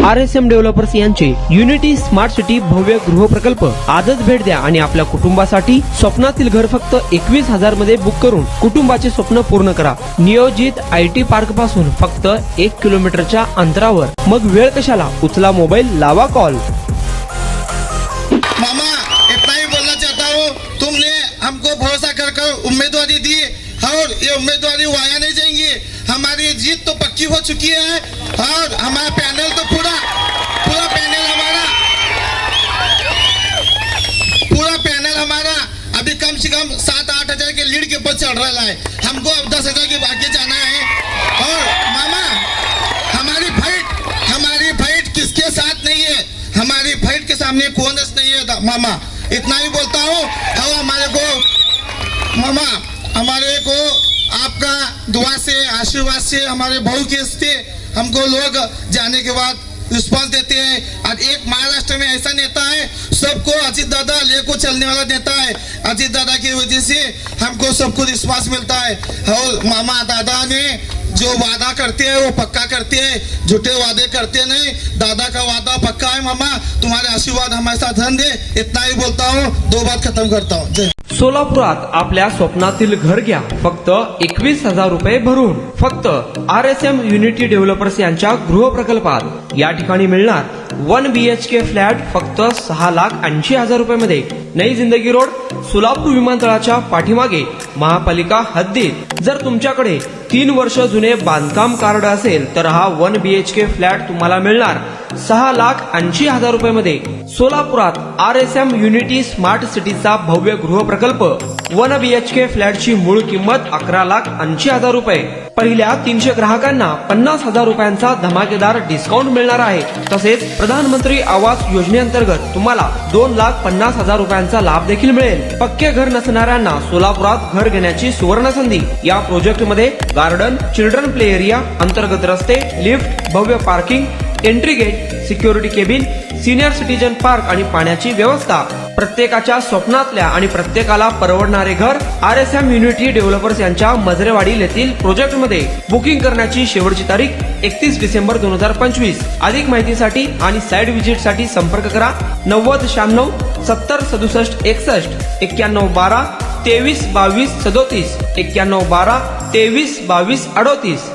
RSM developers यांचे unity smart city भव्य गृह प्रकल्प आजच भेट द्या आणि आपल्या कुटुंबासाठी स्वप्नातील घर फक्त 21,000 मध्ये बुक करून कुटुंबाचे स्वप्न पूर्ण करा। नियोजित IT पार्क पासून फक्त 1 किलोमीटरच्या अंतरावर। मग वेळ कशाला, उचला मोबाईल, लावा कॉल। मामा इतना ही बोलना चाहता हूँ, तुमने हमको भरोसा कर उम्मीदवारी दी और ये उम्मीदवारी वाया नहीं जाएंगी। हमारी जीत तो पक्की हो चुकी है और हमारा पैनल तो पूरा पैनल हमारा अभी कम से कम 7-8 हजार के लीड के ऊपर चढ़ रहा है। हमको अब 10,000 के बाकी जाना है। और मामा हमारी फाइट किसके साथ नहीं है, हमारी फाइट के सामने कौन नहीं है मामा। इतना ही बोलता हूँ। और हमारे को आपका दुआ से, आशीर्वाद से, हमारे भाऊ के से हमको लोग जाने के बाद रिस्पॉन्स देते हैं। और एक महाराष्ट्र में ऐसा नेता है, सबको अजीत दादा लेको चलने वाला नेता है। अजीत दादा की वजह से हमको सबको रिस्पॉन्स मिलता है। और मामा दादा ने जो वादा करते हैं वो पक्का करते हैं, झूठे वादे करते नहीं। दादा का वादा पक्का है। मामा तुम्हारे आशीर्वाद हमारे साथ रहने दे। इतना ही बोलता हूँ, 2 बात खत्म करता हूँ। जय। सोलापुरात आपल्या स्वप्नातील घर घ्या फक्त 21,000 रुपये भरून। फक्त RSM युनिटी डेव्हलपर्स यांच्या गृह प्रकल्पात या ठिकाणी मिळणार 1 BHK फ्लॅट फक्त 6,80,000 रुपये मध्ये। नई जिंदगी रोड, सोलापूर विमानतळाच्या पाठीमागे, महापालिका हद्दीत। जर तुमच्याकडे 3 वर्ष जुने बांधकाम कार्ड असेल तर हा 1 BHK फ्लॅट तुम्हाला मिळणार 6,80,000 रुपये मध्ये। सोलापुरात RSM युनिटी स्मार्ट सिटीचा भव्य गृह प्रकल्प 1 BHK फ्लॅटची मूळ किंमत 11,80,000 रुपये। पहिल्या 300 ग्राहकांना 50,000 रुपयांचा धमाकेदार डिस्काउंट मिळणार आहे। तसेच प्रधानमंत्री आवास योजनेअंतर्गत तुम्हाला 2,50,000 रुपयांचा लाभ देखील मिळेल। पक्के घर नसणाऱ्यांना सोलापुरात घर घेण्याची सुवर्ण संधी। या प्रोजेक्ट मध्ये गार्डन, चिल्ड्रन प्ले एरिया, अंतर्गत रस्ते, लिफ्ट, भव्य parking, entry gate, security cabin, senior citizen park आणि पाण्याची व्यवस्था। प्रत्येकाच्या स्वप्नातल्या आणि प्रत्येकाला परवडणारे घर RSM युनिटी डेव्हलपर्स यांच्या मजरेवाडी येथील प्रोजेक्ट मध्ये। बुकिंग करण्याची शेवटची तारीख 31 डिसेंबर 2025। अधिक माहितीसाठी आणि साइट व्हिजिट साठी संपर्क करा 9096 70 67 61 91 12 23 22 37 91 12 23 22 38।